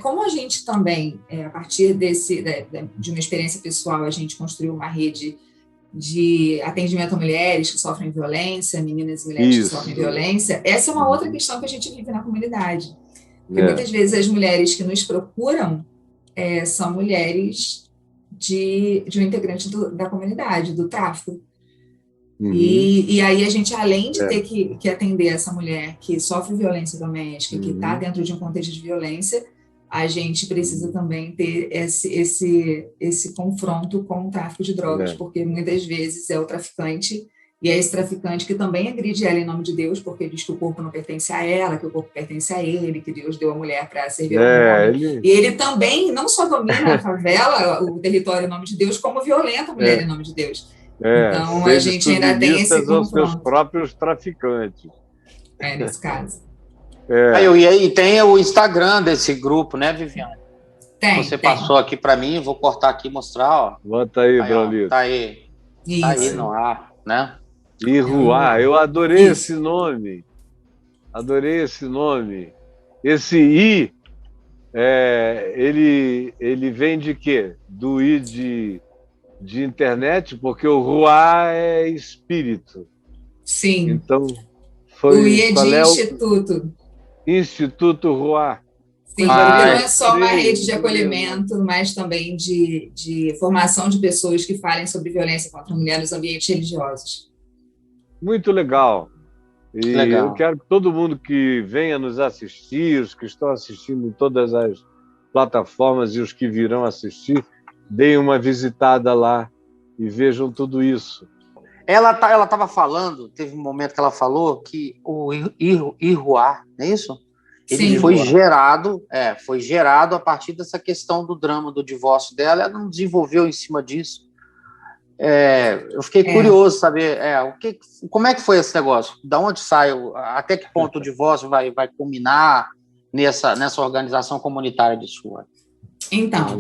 Como a gente também, a partir de uma experiência pessoal, a gente construiu uma rede de atendimento a mulheres que sofrem violência, meninas e mulheres que sofrem violência, essa é uma outra questão que a gente vive na comunidade. Porque muitas vezes as mulheres que nos procuram são mulheres de um integrante da comunidade, do tráfico. E aí a gente, além de ter que atender essa mulher que sofre violência doméstica, que está dentro de um contexto de violência, a gente precisa também ter esse confronto com o tráfico de drogas, porque muitas vezes é o traficante, e é esse traficante que também agride ela em nome de Deus, porque diz que o corpo não pertence a ela, que o corpo pertence a ele, que Deus deu a mulher para servir ao homem. E ele também não só domina a favela, o território em nome de Deus, como violenta a mulher em nome de Deus. Então, a gente ainda tem esse confronto. Aos seus próprios traficantes. Nesse caso. E tem o Instagram desse grupo, né, Viviane? Você passou aqui para mim, vou cortar aqui e mostrar, ó. Bota aí, Braulio. Tá aí. Isso. Tá aí no ar, né? Iruá, eu adorei esse nome. Esse I, ele vem de quê? Do I de internet, porque o Ruá é espírito. Sim. Então, o I é de instituto. Instituto Ruá. Sim, porque não é só uma rede de acolhimento, mas também de formação de pessoas que falem sobre violência contra a mulher nos ambientes religiosos. Muito legal. Eu quero que todo mundo que venha nos assistir, os que estão assistindo em todas as plataformas e os que virão assistir, deem uma visitada lá e vejam tudo isso. Ela estava falando, teve um momento que ela falou que o Iruá, não é isso? Ele foi gerado a partir dessa questão do drama do divórcio dela. Ela não desenvolveu em cima disso. Eu fiquei curioso saber como é que foi esse negócio, da onde saiu, até que ponto o divórcio vai culminar nessa organização comunitária de sua. Então,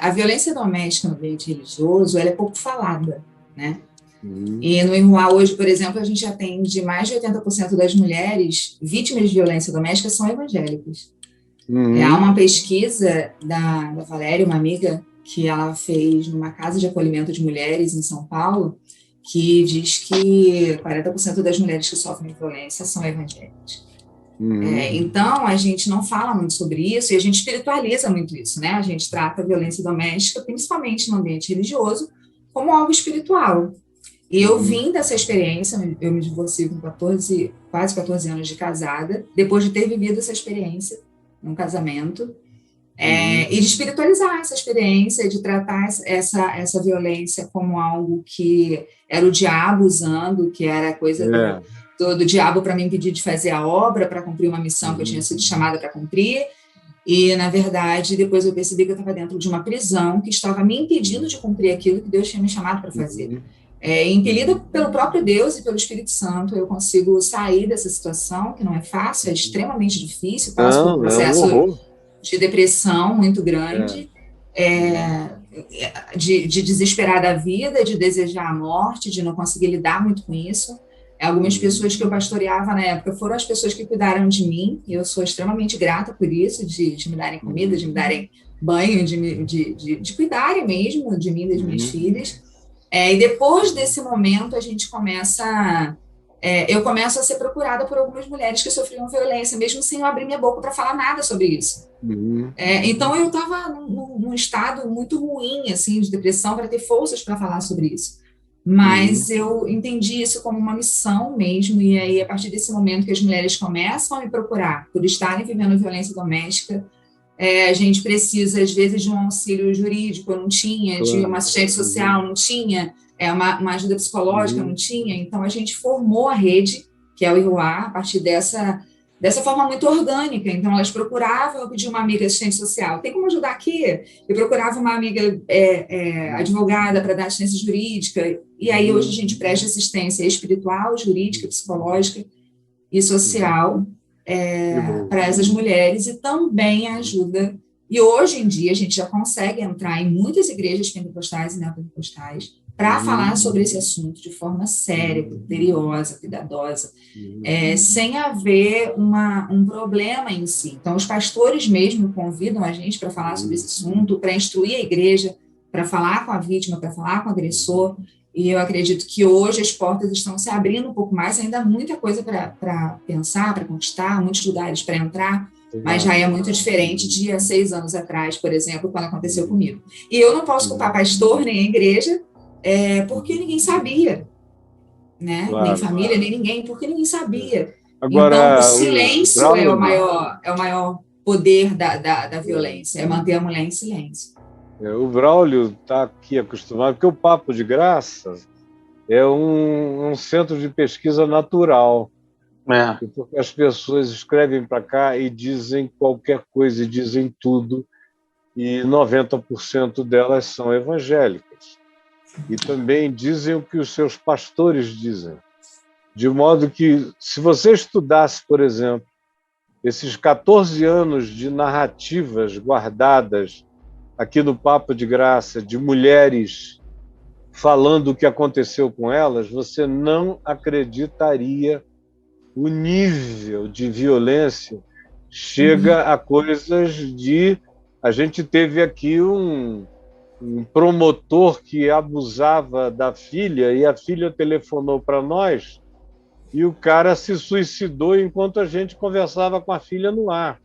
a violência doméstica no ambiente religioso, ela é pouco falada, né? E no Iruá hoje, por exemplo, a gente atende mais de 80% das mulheres vítimas de violência doméstica são evangélicas. Há uma pesquisa da Valéria, uma amiga, que ela fez numa casa de acolhimento de mulheres em São Paulo, que diz que 40% das mulheres que sofrem violência são evangélicas. Então, a gente não fala muito sobre isso e a gente espiritualiza muito isso, né? A gente trata a violência doméstica, principalmente no ambiente religioso, como algo espiritual. E eu vim dessa experiência, eu me divorciei com quase 14 anos de casada, depois de ter vivido essa experiência num casamento, e de espiritualizar essa experiência, de tratar essa violência como algo que era o diabo usando, que era coisa do diabo para me impedir de fazer a obra, para cumprir uma missão que eu tinha sido chamada para cumprir. E, na verdade, depois eu percebi que eu estava dentro de uma prisão que estava me impedindo de cumprir aquilo que Deus tinha me chamado para fazer. Impelida pelo próprio Deus e pelo Espírito Santo, eu consigo sair dessa situação, que não é fácil, é extremamente difícil, passo por um processo de depressão muito grande, de desesperar da vida, de desejar a morte, de não conseguir lidar muito com isso. Algumas pessoas que eu pastoreava na época foram as pessoas que cuidaram de mim, e eu sou extremamente grata por isso, de me darem comida, de me darem banho, de cuidarem mesmo de mim e das minhas filhas. E depois desse momento, a gente eu começo a ser procurada por algumas mulheres que sofriam violência, mesmo sem eu abrir minha boca para falar nada sobre isso. Então, eu estava num estado muito ruim, assim, de depressão, para ter forças para falar sobre isso. Mas eu entendi isso como uma missão mesmo, e aí, a partir desse momento que as mulheres começam a me procurar por estarem vivendo violência doméstica, a gente precisa, às vezes, de um auxílio jurídico, eu não tinha, de uma assistente social, não tinha, uma ajuda psicológica, não tinha. Então, a gente formou a rede, que é o Iruá, a partir dessa forma muito orgânica. Então, elas procuravam, eu pedi uma amiga assistente social, tem como ajudar aqui? Eu procurava uma amiga advogada para dar assistência jurídica, e aí hoje a gente presta assistência espiritual, jurídica, psicológica e social, para essas mulheres, e também ajuda. E hoje em dia a gente já consegue entrar em muitas igrejas pentecostais e neopentecostais para falar sobre esse assunto de forma séria, criteriosa, cuidadosa, sem haver um problema em si. Então, os pastores mesmo convidam a gente para falar sobre esse assunto, para instruir a igreja, para falar com a vítima, para falar com o agressor, e eu acredito que hoje as portas estão se abrindo um pouco mais, ainda há muita coisa para pensar, para conquistar, muitos lugares para entrar, mas já é muito diferente de há 6 anos atrás, por exemplo, quando aconteceu comigo. E eu não posso culpar pastor nem a igreja, porque ninguém sabia, né? Claro, nem família, nem ninguém, porque ninguém sabia. Agora, então, o silêncio é o maior poder da violência, é manter a mulher em silêncio. O Braulio está aqui acostumado, porque o Papo de Graça é um centro de pesquisa natural. Porque as pessoas escrevem para cá e dizem qualquer coisa, e dizem tudo, e 90% delas são evangélicas. E também dizem o que os seus pastores dizem. De modo que, se você estudasse, por exemplo, esses 14 anos de narrativas guardadas aqui no Papo de Graça, de mulheres falando o que aconteceu com elas, você não acreditaria o nível de violência chega a coisas de... A gente teve aqui um promotor que abusava da filha, e a filha telefonou para nós, e o cara se suicidou enquanto a gente conversava com a filha no ar.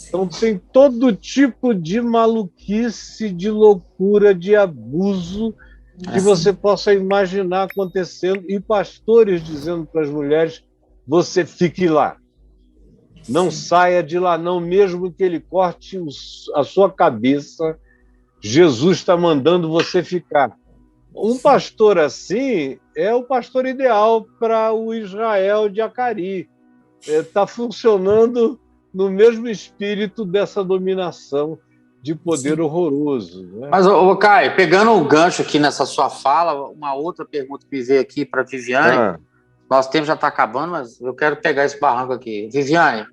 Então tem todo tipo de maluquice, de loucura, de abuso que você possa imaginar acontecendo, e pastores dizendo para as mulheres: você fique lá, não saia de lá não, mesmo que ele corte a sua cabeça, Jesus está mandando você ficar. Um pastor assim é o pastor ideal para o Israel de Acari. Está funcionando no mesmo espírito dessa dominação de poder horroroso. Né? Mas, Caio, pegando o gancho aqui nessa sua fala, uma outra pergunta que veio aqui para a Viviane, nosso tempo já está acabando, mas eu quero pegar esse barranco aqui. Viviane,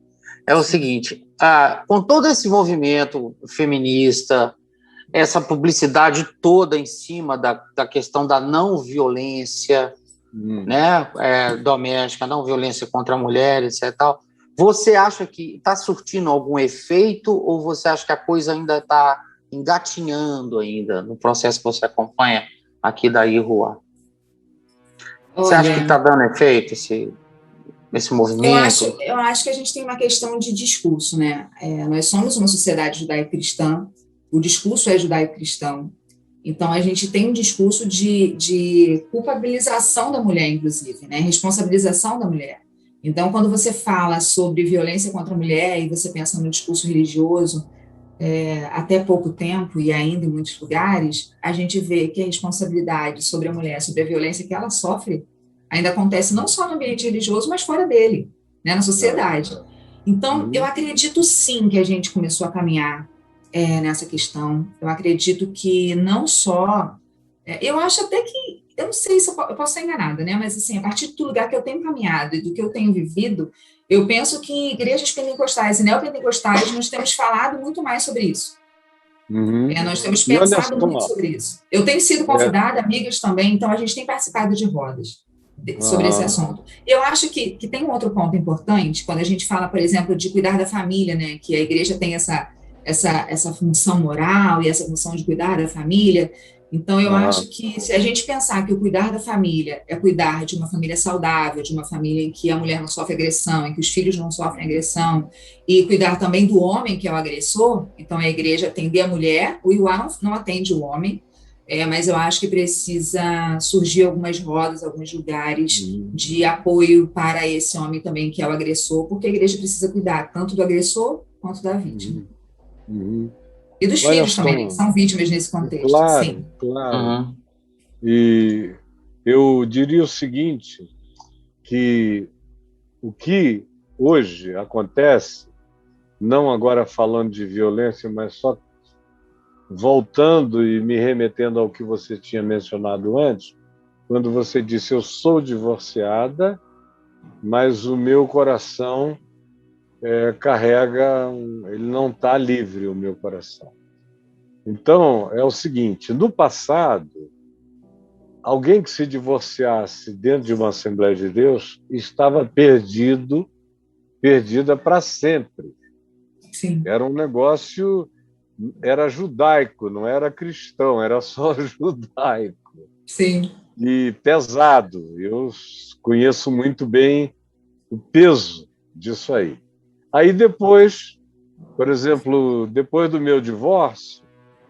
é o seguinte, com todo esse movimento feminista, essa publicidade toda em cima da questão da não violência, né, doméstica, não violência contra a mulher, etc. Tal, você acha que está surtindo algum efeito, ou você acha que a coisa ainda está engatinhando ainda no processo que você acompanha aqui da IRUA? Você acha que está dando efeito esse movimento? Eu acho que a gente tem uma questão de discurso, né? Nós somos uma sociedade judaico-cristã, o discurso é judaico-cristão, então a gente tem um discurso de culpabilização da mulher, inclusive, né? Responsabilização da mulher. Então, quando você fala sobre violência contra a mulher e você pensa no discurso religioso, até pouco tempo, e ainda em muitos lugares, a gente vê que a responsabilidade sobre a mulher, sobre a violência que ela sofre, ainda acontece não só no ambiente religioso, mas fora dele, né, na sociedade. Então, eu acredito sim que a gente começou a caminhar nessa questão. Eu acredito que não só... eu acho até que... Eu não sei se eu posso estar enganada, né? Mas, assim, a partir do lugar que eu tenho caminhado e do que eu tenho vivido, eu penso que em igrejas pentecostais e neopentecostais nós temos falado muito mais sobre isso. Nós temos pensado muito sobre isso. Eu tenho sido convidada, amigas também, então a gente tem participado de rodas sobre esse assunto. Eu acho que tem um outro ponto importante, quando a gente fala, por exemplo, de cuidar da família, né? Que a igreja tem essa função moral e essa função de cuidar da família. Então, eu acho que se a gente pensar que o cuidar da família é cuidar de uma família saudável, de uma família em que a mulher não sofre agressão, em que os filhos não sofrem agressão, e cuidar também do homem, que é o agressor, então a igreja atender a mulher, o IUA não atende o homem, mas eu acho que precisa surgir algumas rodas, alguns lugares de apoio para esse homem também, que é o agressor, porque a igreja precisa cuidar tanto do agressor quanto da vítima. E dos filhos também, que são vítimas nesse contexto. Claro, sim. Claro. E eu diria o seguinte, que o que hoje acontece, não agora falando de violência, mas só voltando e me remetendo ao que você tinha mencionado antes, quando você disse: eu sou divorciada, mas o meu coração carrega, ele não está livre, o meu coração. Então, é o seguinte, no passado, alguém que se divorciasse dentro de uma Assembleia de Deus estava perdida para sempre. Sim. Era um negócio, era judaico, não era cristão, era só judaico. Sim. E pesado. Eu conheço muito bem o peso disso aí. Aí depois, por exemplo, depois do meu divórcio,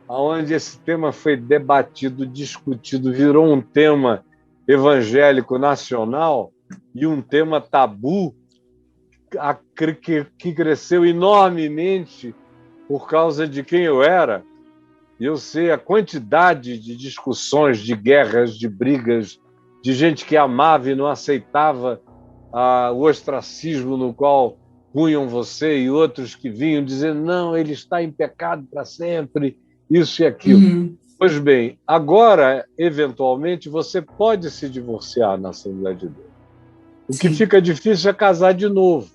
onde esse tema foi debatido, discutido, virou um tema evangélico nacional e um tema tabu que cresceu enormemente por causa de quem eu era. Eu sei a quantidade de discussões, de guerras, de brigas, de gente que amava e não aceitava o ostracismo no qual punham você, e outros que vinham dizendo, não, ele está em pecado para sempre, isso e aquilo. Uhum. Pois bem, agora, eventualmente, você pode se divorciar na Assembleia de Deus. O que fica difícil é casar de novo.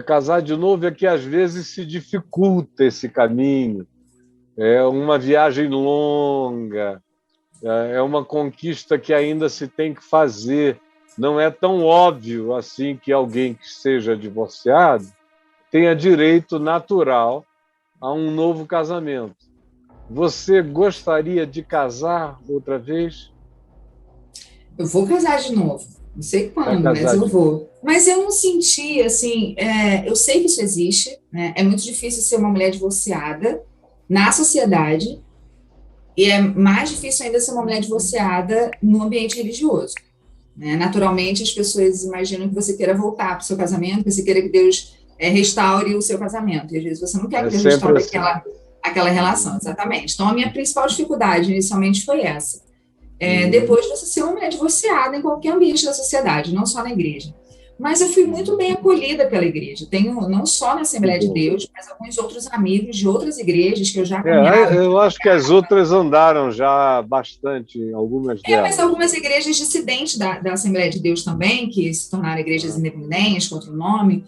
Casar de novo é que, às vezes, se dificulta esse caminho. É uma viagem longa, é uma conquista que ainda se tem que fazer. Não é tão óbvio assim que alguém que seja divorciado tenha direito natural a um novo casamento. Você gostaria de casar outra vez? Eu vou casar de novo. Não sei quando, mas eu vou. Mas eu não senti, assim... eu sei que isso existe, né? É muito difícil ser uma mulher divorciada na sociedade e é mais difícil ainda ser uma mulher divorciada no ambiente religioso. Né? Naturalmente, as pessoas imaginam que você queira voltar para o seu casamento, que você queira que Deus restaure o seu casamento. E às vezes você não quer que Deus restaure aquela relação, exatamente. Então, a minha principal dificuldade inicialmente foi essa. Depois de você ser uma mulher divorciada em qualquer ambiente da sociedade, não só na igreja. Mas eu fui muito bem acolhida pela igreja. Tenho, não só na Assembleia de Deus, mas alguns outros amigos de outras igrejas que eu já caminhava. Eu acho que as outras andaram já bastante, algumas delas. Mas algumas igrejas dissidentes da Assembleia de Deus também, que se tornaram igrejas independentes, com outro nome,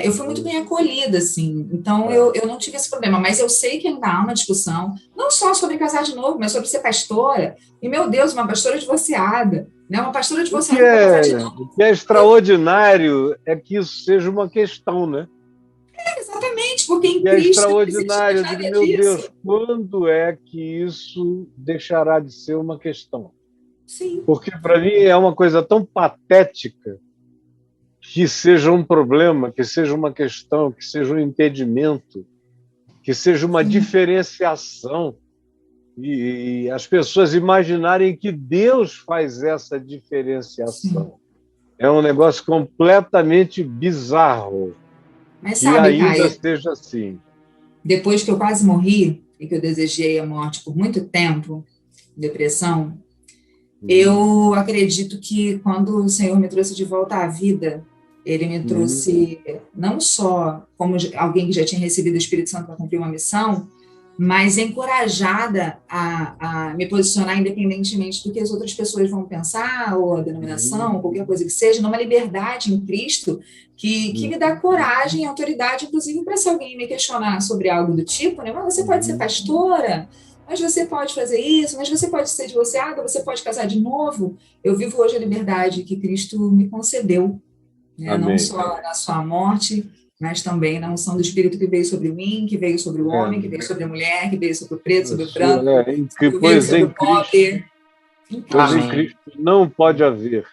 eu fui muito bem acolhida, assim. Então, eu não tive esse problema. Mas eu sei que ainda há uma discussão, não só sobre casar de novo, mas sobre ser pastora. E, meu Deus, uma pastora divorciada. Né? Uma pastora divorciada. O que é extraordinário é que isso seja uma questão, né? Exatamente, porque em Cristo... É extraordinário. Eu digo, meu Deus, quando é que isso deixará de ser uma questão? Sim. Porque, para mim, é uma coisa tão patética que seja um problema, que seja uma questão, que seja um impedimento, que seja uma diferenciação. E as pessoas imaginarem que Deus faz essa diferenciação. É um negócio completamente bizarro. Mas sabe, ainda Caio, seja assim. Depois que eu quase morri e que eu desejei a morte por muito tempo, depressão, eu acredito que quando o Senhor me trouxe de volta à vida, Ele me trouxe não só como alguém que já tinha recebido o Espírito Santo para cumprir uma missão, mas encorajada a me posicionar independentemente do que as outras pessoas vão pensar, ou a denominação, ou qualquer coisa que seja, numa liberdade em Cristo que me dá coragem e autoridade, inclusive, para se alguém me questionar sobre algo do tipo, né? Mas você pode ser pastora, mas você pode fazer isso, mas você pode ser divorciada, você pode casar de novo. Eu vivo hoje a liberdade que Cristo me concedeu, né? Não só na sua morte, mas também na unção do Espírito que veio sobre mim, que veio sobre o homem, que veio sobre a mulher, que veio sobre o preto, sobre o branco, que pois em Cristo, pois em Cristo não pode haver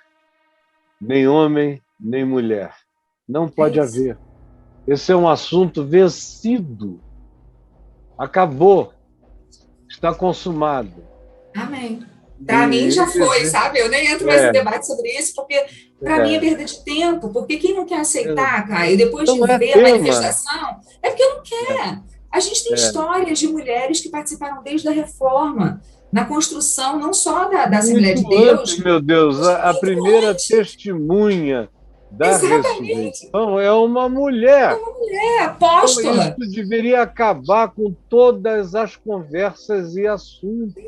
nem homem, nem mulher. Não pode haver. Esse é um assunto vencido. Acabou. Está consumado. Amém. Para mim já foi, sabe? Eu nem entro mais em debate sobre isso, porque para mim é perda de tempo. Porque quem não quer aceitar, Caio, depois de ver a manifestação, é porque não quer. A gente tem histórias de mulheres que participaram desde a reforma, na construção não só da Assembleia de Deus. Meu Deus, a primeira testemunha da ressurreição é uma mulher. Uma mulher, apóstola. Então, isso deveria acabar com todas as conversas e assuntos.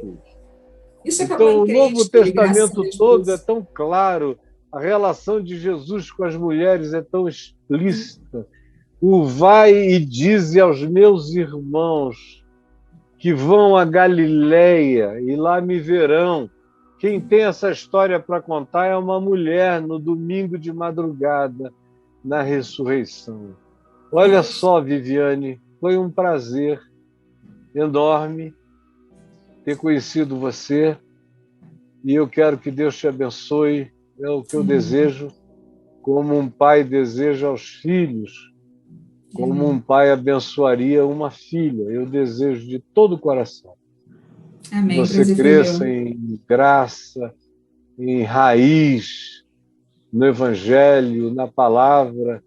Então, o Novo Testamento todo é tão claro, a relação de Jesus com as mulheres é tão explícita. O vai e dize aos meus irmãos que vão a Galileia e lá me verão. Quem tem essa história para contar é uma mulher no domingo de madrugada, na ressurreição. Olha só, Viviane, foi um prazer enorme ter conhecido você e eu quero que Deus te abençoe. É o que eu desejo, como um pai deseja aos filhos, como um pai abençoaria uma filha. Eu desejo de todo o coração Amém. que você cresça em graça, em raiz, no Evangelho, na palavra,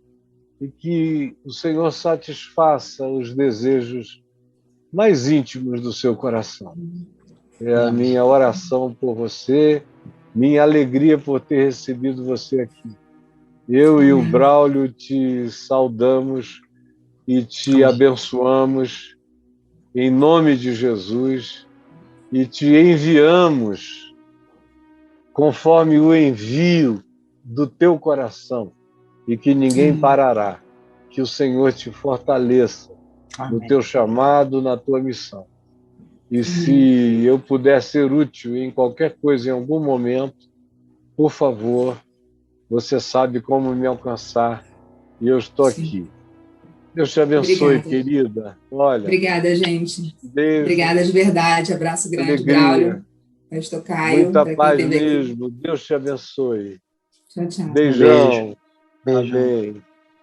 e que o Senhor satisfaça os desejos mais íntimos do seu coração. É a minha oração por você, minha alegria por ter recebido você aqui. Eu e o Braulio te saudamos e te abençoamos em nome de Jesus e te enviamos conforme o envio do teu coração e que ninguém parará. Que o Senhor te fortaleça no teu chamado, na tua missão. E se eu puder ser útil em qualquer coisa, em algum momento, por favor, você sabe como me alcançar e eu estou aqui. Deus te abençoe, querida. Olha. Obrigada, gente. Beijo. Obrigada de verdade. Abraço grande, Alegria. Braulio. Pastor Caio. Muita paz mesmo. Deus te abençoe. Tchau, tchau. Beijão. Beijo. Amém.